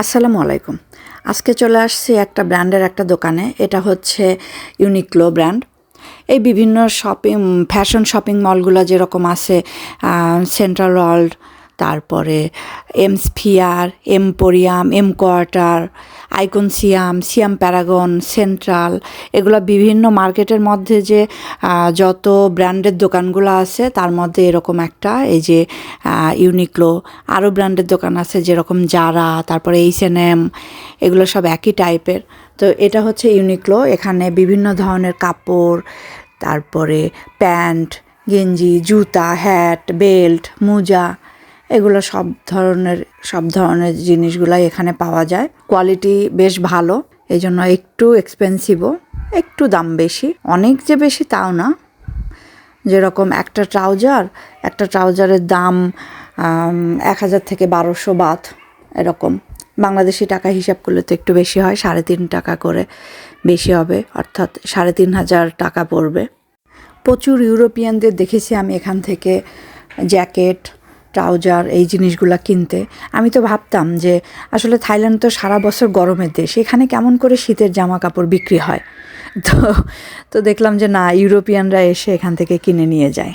আসসালামু আলাইকুম। আজকে চলে আসছি একটা ব্র্যান্ডের একটা দোকানে। এটা হচ্ছে ইউনিক্লো ব্র্যান্ড। এই বিভিন্ন ফ্যাশন শপিং মলগুলো যেরকম আছে, সেন্ট্রাল ওয়ার্ল্ড, তারপরে এমস্ফিয়ার, এমপোরিয়াম, এম কোয়ার্টার, আইকন সিয়াম, সিয়াম প্যারাগন, সেন্ট্রাল, এগুলো বিভিন্ন মার্কেটের মধ্যে যে যত ব্র্যান্ডের দোকানগুলো আছে তার মধ্যে এরকম একটা এই যে ইউনিক্লো। আরও ব্র্যান্ডের দোকান আছে যেরকম জারা, তারপরে H&M, এগুলো সব একই টাইপের। তো এটা হচ্ছে ইউনিক্লো। এখানে বিভিন্ন ধরনের কাপড়, তারপরে প্যান্ট, গেঞ্জি, জুতা, হ্যাট, বেল্ট, মোজা, এগুলো সব ধরনের জিনিসগুলাই এখানে পাওয়া যায়। কোয়ালিটি বেশ ভালো, এই জন্য একটু এক্সপেন্সিভও, একটু দাম বেশি, অনেক যে বেশি তাও না। যেরকম একটা ট্রাউজারের দাম 1000 থেকে 1200 বাথ, এরকম বাংলাদেশি টাকা হিসাব করলে তো একটু বেশি হয়, 3.5 টাকা করে বেশি হবে, অর্থাৎ 3500 টাকা পড়বে। প্রচুর ইউরোপিয়ানদের দেখেছি আমি এখান থেকে জ্যাকেট, ট্রাউজার, এই জিনিসগুলো কিনতে। আমি তো ভাবতাম যে আসলে থাইল্যান্ড তো সারা বছর গরমের দেশ, এখানে কেমন করে শীতের জামা কাপড় বিক্রি হয়। তো তো দেখলাম যে না, ইউরোপিয়ানরা এসে এখান থেকে কিনে নিয়ে যায়।